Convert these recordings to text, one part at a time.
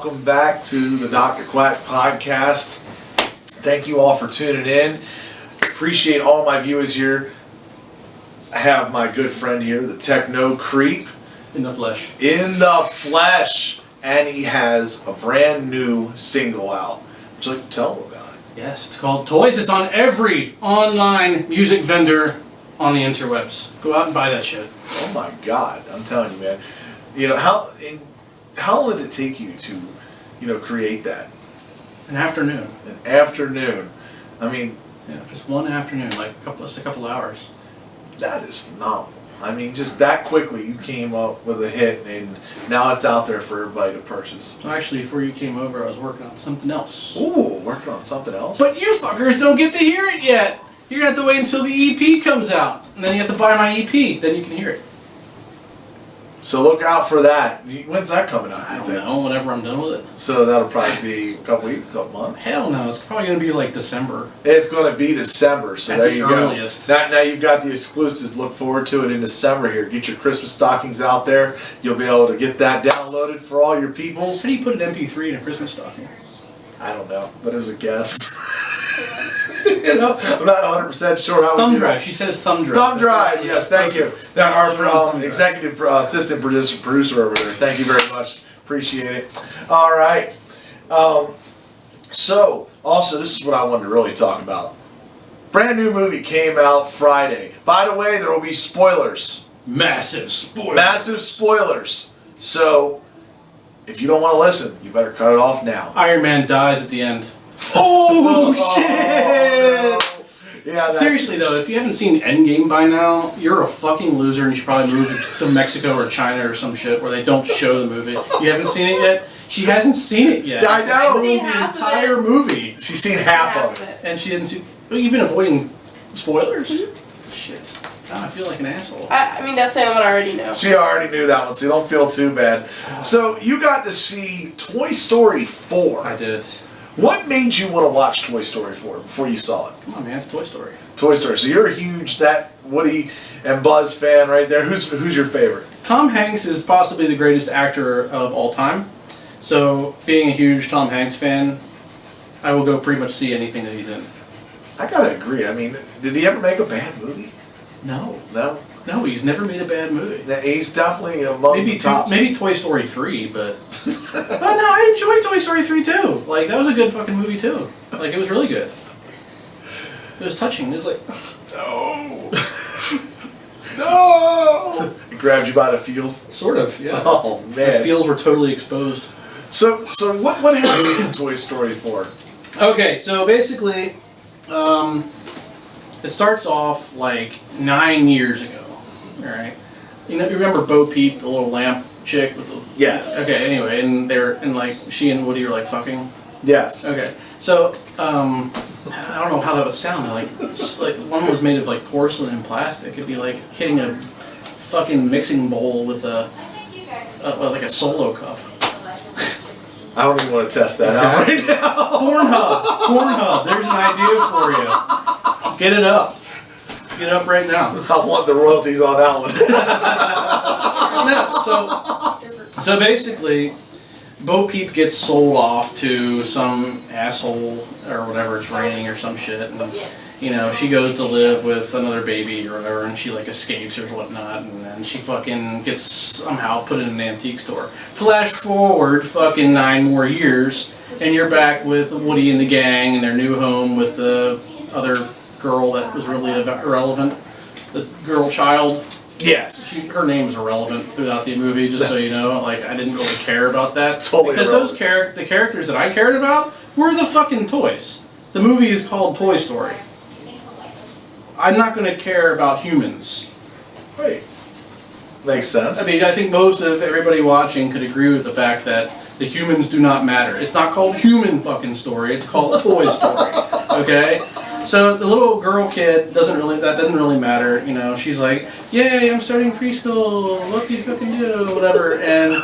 Welcome back to the Dr. Quack podcast. Thank you all for tuning in. Appreciate all my viewers here. I have my good friend here, the Tek-Know-Creep. In the flesh. In the flesh. And he has a brand new single out. Would you like to tell him about it? Yes, it's called Toys. It's on every online music vendor on the interwebs. Go out and buy that shit. Oh my God, I'm telling you, man. You know, how long did it take you to, create that? An afternoon. An afternoon. I mean... Yeah, just one afternoon, just a couple hours. That is phenomenal. I mean, just that quickly you came up with a hit, and now it's out there for everybody to purchase. So actually, before you came over, I was working on something else. Ooh, working on something else? But you fuckers don't get to hear it yet! You're gonna have to wait until the EP comes out, and then you have to buy my EP, then you can hear it. So look out for that. When's that coming out? I don't know, whenever I'm done with it. So that'll probably be a couple weeks, a couple months? Hell no, it's probably gonna be like December. It's gonna be December, so there you earliest. go. Now you've got the exclusive. Look forward to it in December here. Get your Christmas stockings out there. You'll be able to get that downloaded for all your peoples. How do you put an MP3 in a Christmas stocking? I don't know, but it was a guess. I'm not 100% sure how thumb we do drive. that. She says thumb drive. Thumb drive. Yes, thank you. Our executive assistant producer over there. Thank you very much. Appreciate it. All right. So, also, this is what I wanted to really talk about. Brand new movie came out Friday. By the way, there will be spoilers. Massive spoilers. Massive spoilers. So, if you don't want to listen, you better cut it off now. Iron Man dies at the end. Oh, shit! No. Yeah. Seriously though, if you haven't seen Endgame by now, you're a fucking loser, and you should probably move to Mexico or China or some shit where they don't show the movie. You haven't seen it yet? She hasn't seen it yet. Yeah, I know. I've seen the half entire of it. movie. She's seen half of it. And she didn't see. Well, you've been avoiding spoilers? Shit. God, I feel like an asshole. I mean, that's the one I already know. She already knew that one, so you don't feel too bad. So you got to see Toy Story 4. I did. What made you want to watch Toy Story 4 before you saw it? Come on, man, it's Toy Story. Toy Story. So you're a huge Woody and Buzz fan right there. Who's your favorite? Tom Hanks is possibly the greatest actor of all time. So, being a huge Tom Hanks fan, I will go pretty much see anything that he's in. I gotta agree. I mean, did he ever make a bad movie? No. No? No, he's never made a bad movie. He's definitely among the tops. Maybe Toy Story 3, but... But no, I enjoyed Toy Story 3 too. Like, that was a good fucking movie too. Like, it was really good. It was touching. It was like... No! No! It grabbed you by the feels? Sort of, yeah. Oh, man. The feels were totally exposed. So what happened in Toy Story 4? Okay, so basically, it starts off like 9 years ago. All right, you remember Bo Peep, the little lamp chick with the... Yes. Okay. Anyway, and like she and Woody are like fucking. Yes. Okay. So I don't know how that would sound. Like one was made of like porcelain and plastic. It'd be like hitting a fucking mixing bowl with like a Solo cup. I don't even want to test that out right now. Pornhub. There's an idea for you. Get it up. Get it up right now. I want the royalties on that one. No, so basically, Bo Peep gets sold off to some asshole or whatever. It's raining or some shit, and she goes to live with another baby or whatever, and she like escapes or whatnot, and then she fucking gets somehow put in an antique store. Flash forward fucking 9 more years, and you're back with Woody and the gang in their new home with the other girl that was really irrelevant, the girl child. Yes. Her name is irrelevant throughout the movie, just so you know. Like, I didn't really care about that. Totally because irrelevant. the characters that I cared about were the fucking toys. The movie is called Toy Story. I'm not going to care about humans. Right. Makes sense. I mean, I think most of everybody watching could agree with the fact that the humans do not matter. It's not called Human fucking Story. It's called Toy Story. Okay? So the little girl kid doesn't really matter. She's like, yay, I'm starting preschool. What do you fucking do? Whatever. And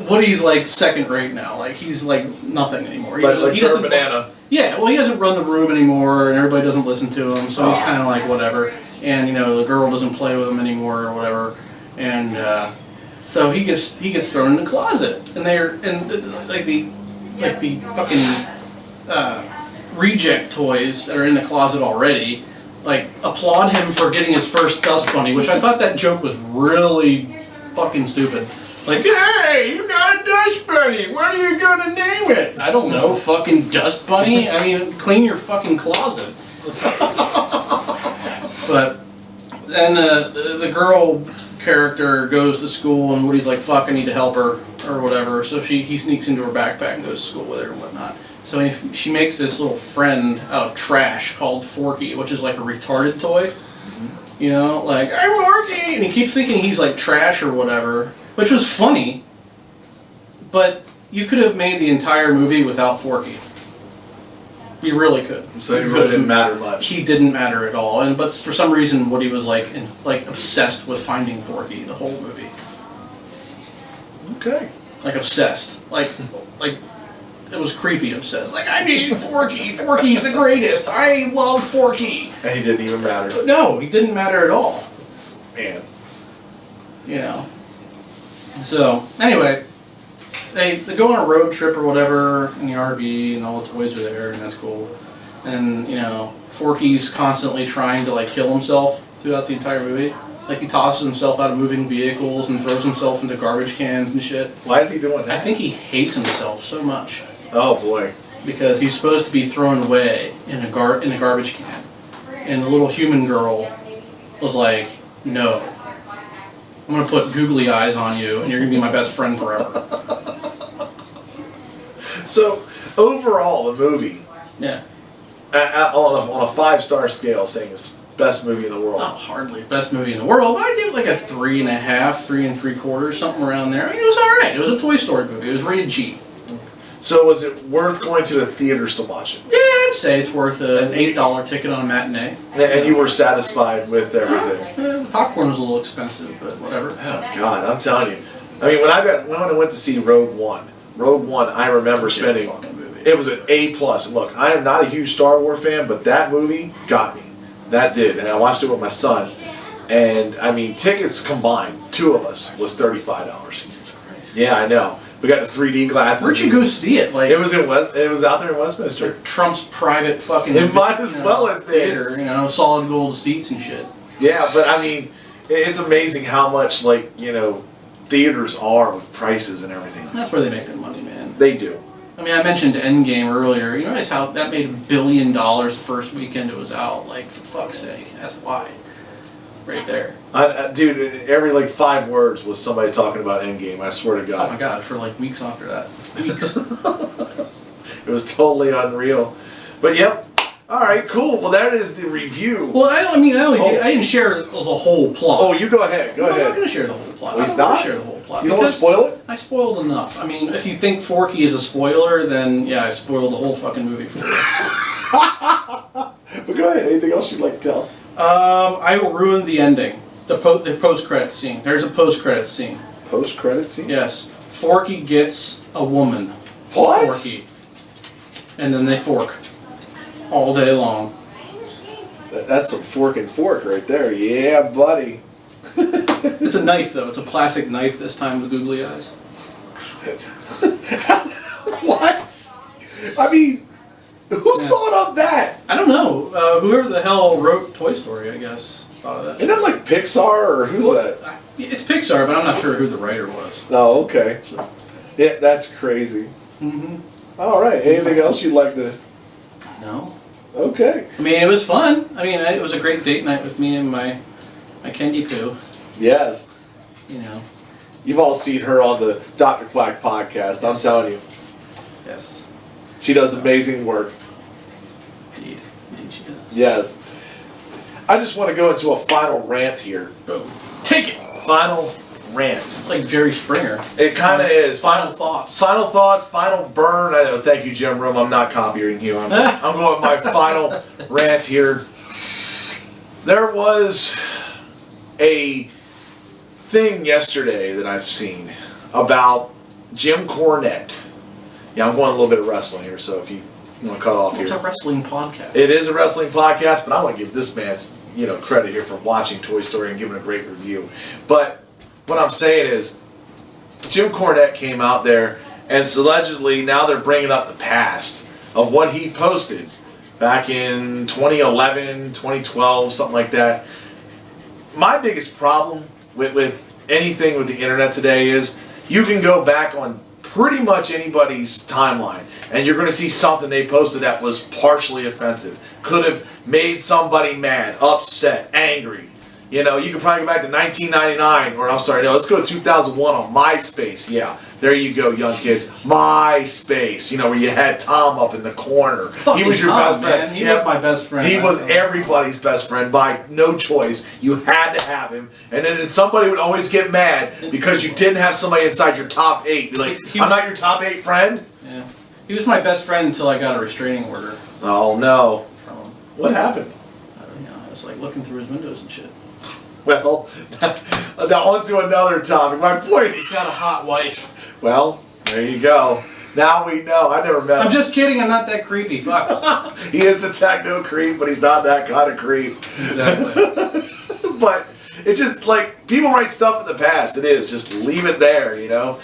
Woody's like second rate now. Like he's like nothing anymore. He doesn't banana. Yeah, well, he doesn't run the room anymore, and everybody doesn't listen to him. So he's kind of like whatever. And the girl doesn't play with him anymore or whatever. And So he gets thrown in the closet, and the fucking reject toys that are in the closet already, like, applaud him for getting his first dust bunny, which I thought that joke was really fucking stupid. Like, hey, you got a dust bunny. What are you gonna name it? I don't know, fucking dust bunny. I mean, clean your fucking closet. But then the girl character goes to school, and Woody's like, fuck, I need to help her, or whatever. So he sneaks into her backpack and goes to school with her and whatnot. So she makes this little friend out of trash called Forky, which is like a retarded toy. You know, like, I'm Forky! And he keeps thinking he's like trash or whatever, which was funny. But you could have made the entire movie without Forky. You really could. So he really didn't matter much. He didn't matter at all, but for some reason, Woody was like obsessed with finding Forky the whole movie. Okay. Like obsessed, like it was creepy obsessed. Like, I need Forky. Forky's the greatest. I love Forky. And he didn't even matter. No, he didn't matter at all. Man. You know. So anyway. They go on a road trip or whatever in the RV, and all the toys are there, and that's cool. And, you know, Forky's constantly trying to, like, kill himself throughout the entire movie. Like, he tosses himself out of moving vehicles and throws himself into garbage cans and shit. Why is he doing that? I think he hates himself so much. Oh, boy. Because he's supposed to be thrown away in a garbage can. And the little human girl was like, no. I'm going to put googly eyes on you, and you're going to be my best friend forever. So, overall, the movie, Yeah. on a 5-star scale, saying it's best movie in the world. Oh, hardly best movie in the world. I'd give it like a 3.5, 3 3/4, something around there. I mean, it was alright. It was a Toy Story movie. It was rated G. So, was it worth going to the theaters to watch it? Yeah, I'd say it's worth an $8 ticket on a matinee. And you were satisfied with everything? The popcorn was a little expensive, but whatever. Oh, God, I'm telling you. I mean, when I went to see Rogue One, I remember spending, it was an A+. Look, I am not a huge Star Wars fan, but that movie got me. That did. And I watched it with my son. And, I mean, tickets combined, 2 of us, was $35. Jesus Christ. Yeah, I know. We got the 3D glasses. Where'd you go see it? Like, it was out there in Westminster. like Trump's private fucking It might as well have been. theater, you know, solid gold seats and shit. Yeah, but I mean, it's amazing how much, like, you know, theaters are with prices and everything. That's where they make their money, man. They do. I mean, I mentioned Endgame earlier. You notice how that made $1 billion the first weekend it was out? Like, for fuck's sake, that's why. Right there. Dude, every like 5 words was somebody talking about Endgame, I swear to God. Oh my God, for like weeks after that. Weeks. It was totally unreal. But yep. Alright, cool. Well, that is the review. Well, I didn't share the whole plot. Oh, you go ahead. Go ahead. I'm not going to share the whole plot. Well, he's I don't want not? to share the whole plot. You don't want to spoil it? I spoiled enough. I mean, if you think Forky is a spoiler, then yeah, I spoiled the whole fucking movie for you. But go ahead. Anything else you'd like to tell? I will ruin the ending. The post-credit scene. There's a post-credit scene. Post-credit scene? Yes. Forky gets a woman. What? Forky. And then they fork. All day long. That's some fork and fork right there. Yeah, buddy. It's a knife, though. It's a plastic knife this time with googly eyes. What? I mean, who thought of that? I don't know. Whoever the hell wrote Toy Story, I guess, thought of that. Isn't that like Pixar or who's that? It's Pixar, but I'm not sure who the writer was. Oh, okay. Yeah, that's crazy. Mm-hmm. All right. Anything else you'd like to? No. Okay. I mean, it was fun. I mean, it was a great date night with me and my Kendi Poo. Yes. You know. You've all seen her on the Dr. Quack podcast. I'm telling you. Yes. She does amazing work. Indeed. Indeed she does. Yes. I just want to go into a final rant here. Boom. Take it! Final rant. It's like Jerry Springer. It kind of is. Final thoughts. Final thoughts, final burn. I know, thank you, Jim Room. I'm not copying you. I'm going with my final rant here. There was a thing yesterday that I've seen about Jim Cornette. Yeah, I'm going a little bit of wrestling here, so if you want to cut off It's here. a wrestling podcast. It is a wrestling podcast, but I want to give this man, credit here for watching Toy Story and giving a great review. But what I'm saying is, Jim Cornette came out there, and so allegedly now they're bringing up the past of what he posted back in 2011, 2012, something like that. My biggest problem with anything with the internet today is you can go back on pretty much anybody's timeline and you're going to see something they posted that was partially offensive. Could have made somebody mad, upset, angry. You know, you could probably go back to 1999, or I'm sorry, no, let's go to 2001 on MySpace. Yeah, there you go, young kids. MySpace, you know, where you had Tom up in the corner. He was your best friend. Man. He was my best friend. He was everybody's best friend by no choice. You had to have him. And then somebody would always get mad because you didn't have somebody inside your top 8. Be like, I'm not your top 8 friend? Yeah. He was my best friend until I got a restraining order. Oh, no. From him. What happened? I don't know. I was like looking through his windows and shit. Well, now on to another topic. My point. He's got a hot wife. Well, there you go. Now we know. I never met him. I'm just kidding. I'm not that creepy. Fuck. He is the Tek-Know-Creep, but he's not that kind of creep. Exactly. But it's just like people write stuff in the past. It is just leave it there, you know.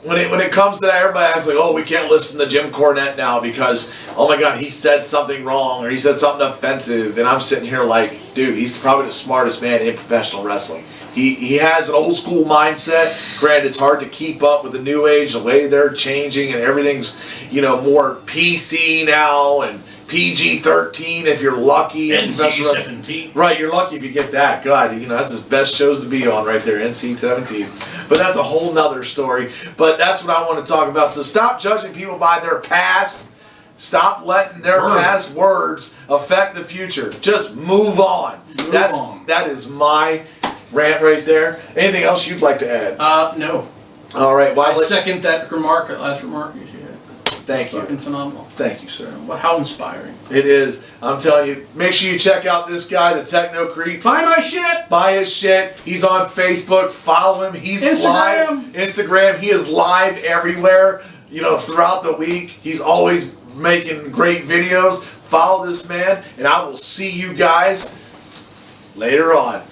When it comes to that, everybody acts like, oh, we can't listen to Jim Cornette now because, oh my God, he said something wrong or he said something offensive. And I'm sitting here like, dude, he's probably the smartest man in professional wrestling. He has an old school mindset. Granted, it's hard to keep up with the new age, the way they're changing, and everything's, you know, more PC now and PG-13 if you're lucky. NC-17. Right, you're lucky if you get that. God, you know, that's his best shows to be on right there, NC-17. But that's a whole nother story. But that's what I want to talk about. So stop judging people by their past. Stop letting their past words affect the future. Just move on. That is my rant right there. Anything else you'd like to add? No. All right. I second that last remark you had. Thank you. Fucking phenomenal. Thank you, sir. Well, how inspiring. It is. I'm telling you. Make sure you check out this guy, the Tek-Know-Creep. Buy my shit. Buy his shit. He's on Facebook. Follow him. He's live. Instagram. He is live everywhere. You know, throughout the week. He's always making great videos. Follow this man, and I will see you guys later on.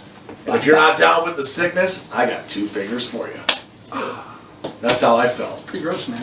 And if you're not down with the sickness, I got 2 fingers for you. That's how I felt. Pretty gross, man.